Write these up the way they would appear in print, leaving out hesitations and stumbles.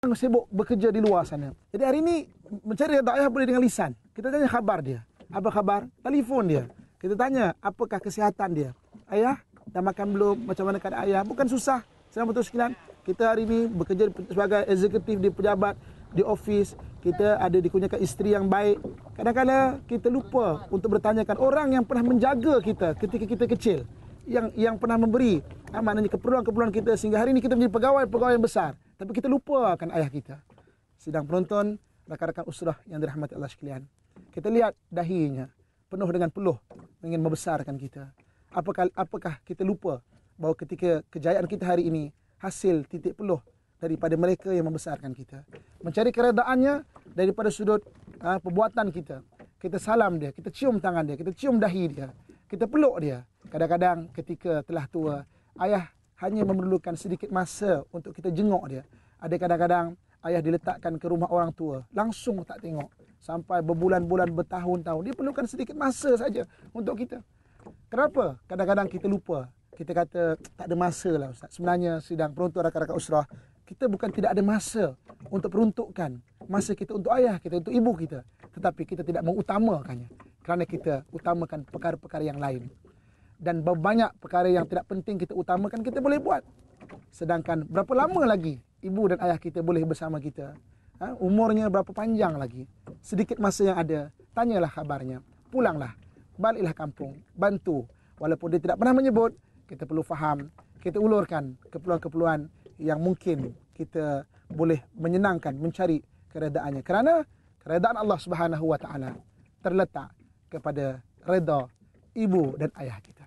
sibuk bekerja di luar sana. Jadi hari ini mencari redha ayah boleh dengan lisan. Kita tanya khabar dia. Apa khabar? Telefon dia. Kita tanya apakah kesihatan dia. Ayah, dah makan belum? Macam mana keadaan ayah? Bukan susah. Senang betul sekalian. Kita hari ini bekerja sebagai eksekutif di pejabat, di office. Kita ada dikurniakan isteri yang baik. Kadang-kadang kita lupa untuk bertanyakan orang yang pernah menjaga kita ketika kita kecil. Yang pernah memberi maknanya keperluan-keperluan kita sehingga hari ini kita menjadi pegawai yang besar. Tapi kita lupakan ayah kita. Sidang penonton, rakan-rakan usrah yang dirahmati Allah sekalian. Kita lihat dahinya penuh dengan peluh ingin membesarkan kita. Apakah kita lupa bahawa ketika kejayaan kita hari ini hasil titik peluh daripada mereka yang membesarkan kita. Mencari keredaannya daripada sudut perbuatan kita. Kita salam dia, kita cium tangan dia, kita cium dahi dia, kita peluk dia. Kadang-kadang ketika telah tua, ayah hanya memerlukan sedikit masa untuk kita jenguk dia. Ada kadang-kadang ayah diletakkan ke rumah orang tua, langsung tak tengok. Sampai berbulan-bulan, bertahun-tahun. Dia perlukan sedikit masa saja untuk kita. Kenapa? Kadang-kadang kita lupa. Kita kata, tak ada masa lah Ustaz. Sebenarnya sidang peruntuk rakan-rakan usrah, kita bukan tidak ada masa untuk peruntukkan masa kita untuk ayah kita, untuk ibu kita. Tetapi kita tidak mengutamakannya. Kerana kita utamakan perkara-perkara yang lain. Dan banyak perkara yang tidak penting kita utamakan, kita boleh buat. Sedangkan berapa lama lagi ibu dan ayah kita boleh bersama kita? Umurnya berapa panjang lagi? Sedikit masa yang ada, tanyalah kabarnya. Pulanglah, baliklah kampung, bantu. Walaupun dia tidak pernah menyebut, kita perlu faham, kita ulurkan keperluan-keperluan yang mungkin kita boleh menyenangkan, mencari keredaannya. Kerana keredaan Allah Subhanahu Wa Taala terletak kepada redha ibu dan ayah kita.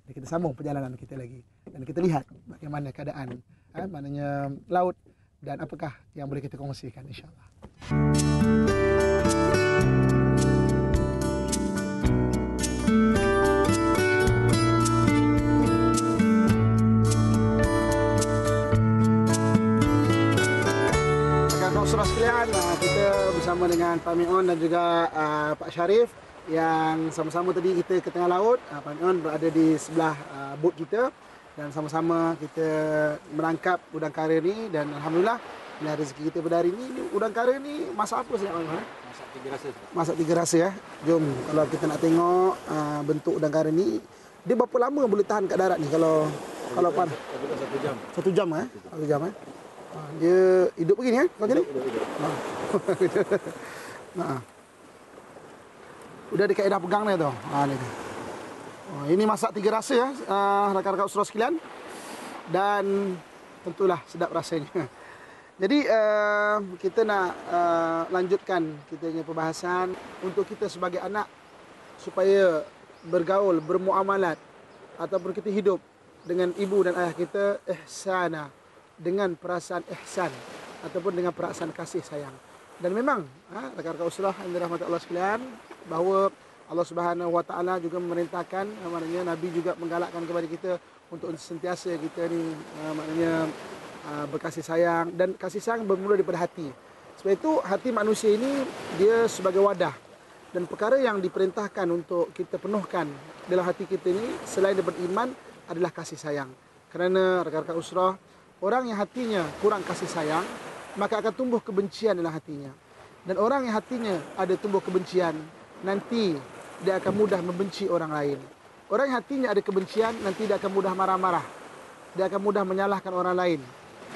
Kita sambung perjalanan kita lagi dan kita lihat bagaimana keadaan maknanya laut dan apakah yang boleh kita kongsikan insya-Allah. Rakan-rakan usrah sekalian, kita bersama dengan Pak Mion dan juga Pak Sharif yang sama-sama tadi kita ke tengah laut. Pak Mion berada di sebelah bot kita dan sama-sama kita menangkap udang kara ni dan alhamdulillah bila rezeki kita pada hari ni. Udang kara ni masak apa saja Pak Mion? Masak tiga rasa. Masak tiga rasa ya. Jom kalau kita nak tengok bentuk udang kara ni, dia berapa lama boleh tahan kat darat ni kalau pan? 1 jam. 1 jam 1 jam Dia hidup begini macam ni? Hidup. Nah. Udah ada kaedah pegang ni tu. Ni. Ini masak tiga rasa ya, rakan-rakan usrah sekalian. Dan tentulah sedap rasanya. Jadi kita nak lanjutkan kita punya perbahasan untuk kita sebagai anak supaya bergaul, bermuamalat ataupun kita hidup dengan ibu dan ayah kita ihsana, dengan perasaan ihsan ataupun dengan perasaan kasih sayang. Dan memang rakan-rakan usrah yang dirahmati Allah sekalian, bahawa Allah Subhanahu Wa Taala juga memerintahkan, maknanya Nabi juga menggalakkan kepada kita untuk sentiasa kita ni maknanya berkasih sayang, dan kasih sayang bermula daripada hati. Sebab itu hati manusia ini dia sebagai wadah, dan perkara yang diperintahkan untuk kita penuhkan dalam hati kita ini selain daripada iman adalah kasih sayang. Kerana rakan-rakan usrah, orang yang hatinya kurang kasih sayang, maka akan tumbuh kebencian dalam hatinya. Dan orang yang hatinya ada tumbuh kebencian, nanti dia akan mudah membenci orang lain. Orang yang hatinya ada kebencian, nanti dia akan mudah marah-marah. Dia akan mudah menyalahkan orang lain.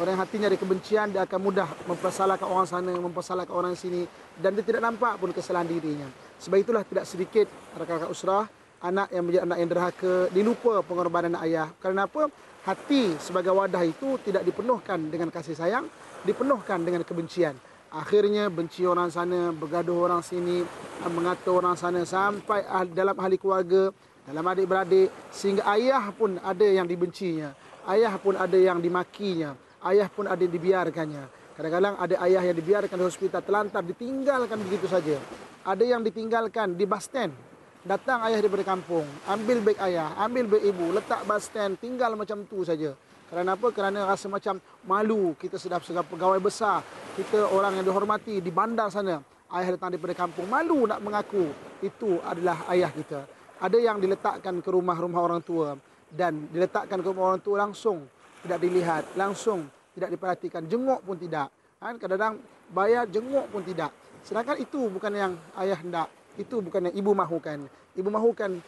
Orang yang hatinya ada kebencian, dia akan mudah mempersalahkan orang sana, mempersalahkan orang sini. Dan dia tidak nampak pun kesalahan dirinya. Sebab itulah tidak sedikit rakan-rakan usrah, anak yang menjadi anak yang derhaka, dilupa pengorbanan ayah. Kerana apa? Hati sebagai wadah itu tidak dipenuhkan dengan kasih sayang, dipenuhkan dengan kebencian. Akhirnya benci orang sana, bergaduh orang sini, mengata orang sana, sampai dalam ahli keluarga, dalam adik-beradik, sehingga ayah pun ada yang dibencinya, ayah pun ada yang dimakinya, ayah pun ada yang dibiarkannya. Kadang-kadang ada ayah yang dibiarkan di hospital, terlantar, ditinggalkan begitu saja. Ada yang ditinggalkan di bus stand. Datang ayah daripada kampung, ambil beg ayah, ambil beg ibu, letak bus stand, tinggal macam tu saja. Kerana apa? Kerana rasa macam malu. Kita sudah sebagai pegawai besar, kita orang yang dihormati di bandar sana. Ayah datang daripada kampung, malu nak mengaku itu adalah ayah kita. Ada yang diletakkan ke rumah-rumah orang tua, dan diletakkan ke rumah orang tua langsung tidak dilihat, langsung tidak diperhatikan, jenguk pun tidak. Kan kadang-kadang bayar jenguk pun tidak. Sedangkan itu bukan yang ayah hendak. Itu bukan yang ibu mahukan. Ibu mahukan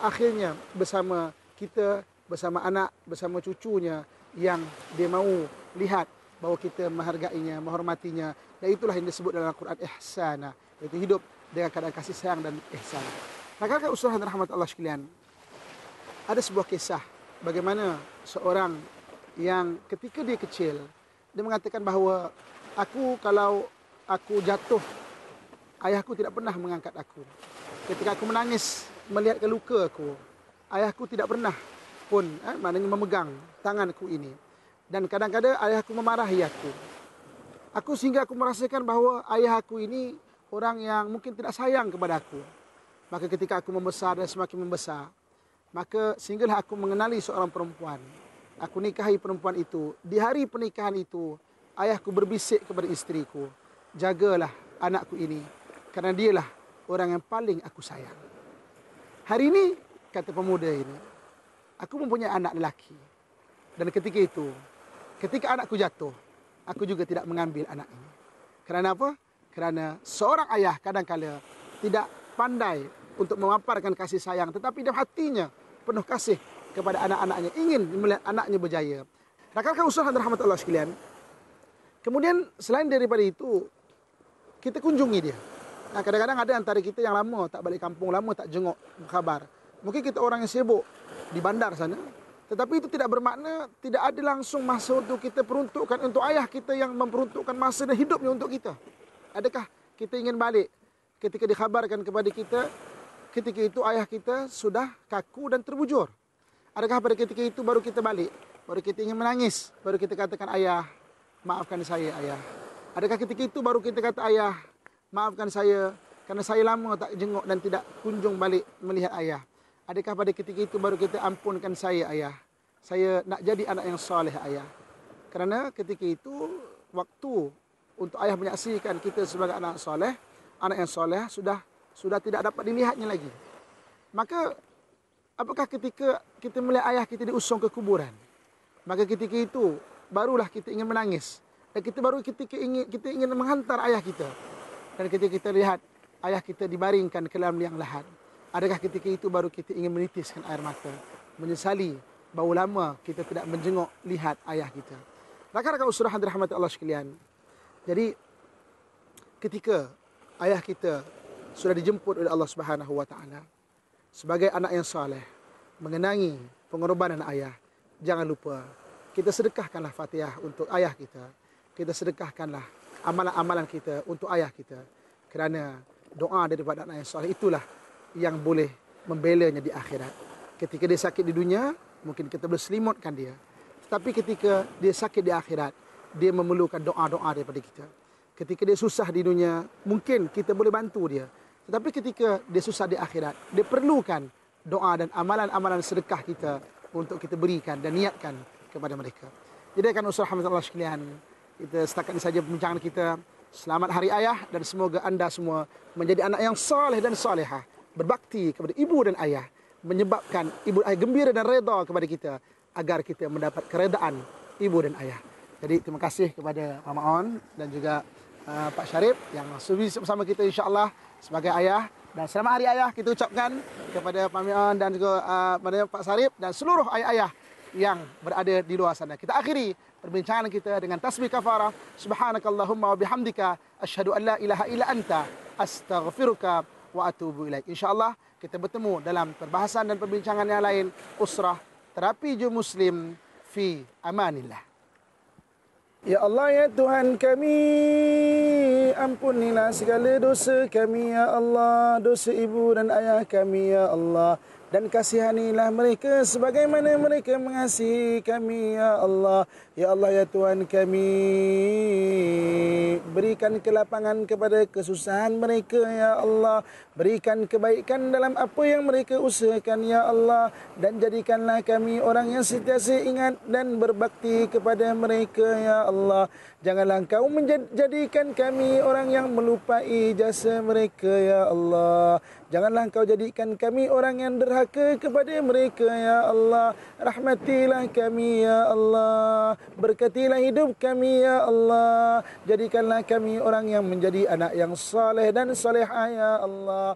akhirnya bersama kita, bersama anak, bersama cucunya yang dia mahu lihat bahawa kita menghargainya, menghormatinya. Dan itulah yang disebut dalam Al-Quran ihsana, iaitu hidup dengan keadaan kasih sayang dan ihsan. Rakan-rakan usaha dan rahmat Allah sekalian, ada sebuah kisah bagaimana seorang yang ketika dia kecil, dia mengatakan bahawa kalau aku jatuh, ayahku tidak pernah mengangkat aku. Ketika aku menangis melihat luka aku, ayahku tidak pernah pun maknanya memegang tanganku ini. Dan kadang-kadang ayahku memarahi aku sehingga aku merasakan bahawa ayah aku ini orang yang mungkin tidak sayang kepada aku. Maka ketika aku membesar dan semakin membesar, maka sehinggalah aku mengenali seorang perempuan. Aku nikahi perempuan itu. Di hari pernikahan itu, ayahku berbisik kepada istriku, jagalah anakku ini, kerana dialah orang yang paling aku sayang. Hari ini, kata pemuda ini, aku mempunyai anak lelaki. Dan ketika itu, ketika anakku jatuh, aku juga tidak mengambil anak ini. Kerana apa? Kerana seorang ayah kadang-kala tidak pandai untuk memaparkan kasih sayang, tetapi dalam hatinya penuh kasih kepada anak-anaknya, ingin melihat anaknya berjaya. Rakan-rakan usaha dan rahmat Allah sekalian, kemudian selain daripada itu, kita kunjungi dia. Nah, kadang-kadang ada antara kita yang lama tak balik kampung, lama tak jenguk khabar. Mungkin kita orang yang sibuk di bandar sana, tetapi itu tidak bermakna tidak ada langsung masa untuk kita peruntukkan untuk ayah kita yang memperuntukkan masa dan hidupnya untuk kita. Adakah kita ingin balik ketika dikhabarkan kepada kita, ketika itu ayah kita sudah kaku dan terbujur? Adakah pada ketika itu baru kita balik, baru kita ingin menangis, baru kita katakan ayah, maafkan saya ayah? Adakah ketika itu baru kita kata ayah, maafkan saya kerana saya lama tak jenguk dan tidak kunjung balik melihat ayah? Adakah pada ketika itu baru kita ampunkan saya ayah, saya nak jadi anak yang soleh ayah? Kerana ketika itu waktu untuk ayah menyaksikan kita sebagai anak soleh, anak yang soleh sudah tidak dapat dilihatnya lagi. Maka apakah ketika kita melihat ayah kita diusung ke kuburan, maka ketika itu barulah kita ingin menangis, dan kita ingin menghantar ayah kita. Dan ketika kita lihat ayah kita dibaringkan ke dalam liang lahat, adakah ketika itu baru kita ingin menitiskan air mata, menyesali bahawa lama kita tidak menjenguk lihat ayah kita? Rakan-rakan usaha dan rahmat Allah sekalian, jadi ketika ayah kita sudah dijemput oleh Allah Subhanahu wa taala sebagai anak yang soleh, mengenangi pengorbanan ayah, jangan lupa kita sedekahkanlah Fatihah untuk ayah kita. Kita sedekahkanlah amalan-amalan kita untuk ayah kita. Kerana doa daripada anak yang soleh itulah yang boleh membelanya di akhirat. Ketika dia sakit di dunia, mungkin kita boleh selimutkan dia. Tetapi ketika dia sakit di akhirat, dia memerlukan doa-doa daripada kita. Ketika dia susah di dunia, mungkin kita boleh bantu dia. Tetapi ketika dia susah di akhirat, dia perlukan doa dan amalan-amalan sedekah kita untuk kita berikan dan niatkan kepada mereka. Jadi akan usaha rahmatullah sekalian, kita setakat ini saja perbincangan kita. Selamat Hari Ayah dan semoga anda semua menjadi anak yang saleh dan salehah, berbakti kepada ibu dan ayah, menyebabkan ibu ayah gembira dan redha kepada kita agar kita mendapat keredaan ibu dan ayah. Jadi terima kasih kepada Mama On dan juga Pak Syarif yang sudi bersama kita insya-Allah sebagai ayah, dan selamat Hari Ayah kita ucapkan kepada Pak On dan juga kepada Pak Syarif dan seluruh ayah-ayah yang berada di luar sana. Kita akhiri perbincangan kita dengan tasbih kafarah. Subhanakallahumma wa bihamdika asyhadu an la ilaha illa anta astaghfiruka wa atubu ilaik. Insya-Allah kita bertemu dalam perbahasan dan perbincangan yang lain. Usrah Terapi Ju Muslim fi amanillah. Ya Allah ya Tuhan kami, ampunilah segala dosa kami ya Allah, dosa ibu dan ayah kami ya Allah, dan kasihanilah mereka sebagaimana mereka mengasihi kami ya Allah. Ya Allah ya Tuhan kami, berikan kelapangan kepada kesusahan mereka ya Allah, berikan kebaikan dalam apa yang mereka usahakan ya Allah, dan jadikanlah kami orang yang sentiasa ingat dan berbakti kepada mereka ya Allah. Janganlah Engkau menjadikan kami orang yang melupai jasa mereka, ya Allah. Janganlah Engkau jadikan kami orang yang derhaka kepada mereka, ya Allah. Rahmatilah kami, ya Allah. Berkatilah hidup kami, ya Allah. Jadikanlah kami orang yang menjadi anak yang saleh dan salehah, ya Allah.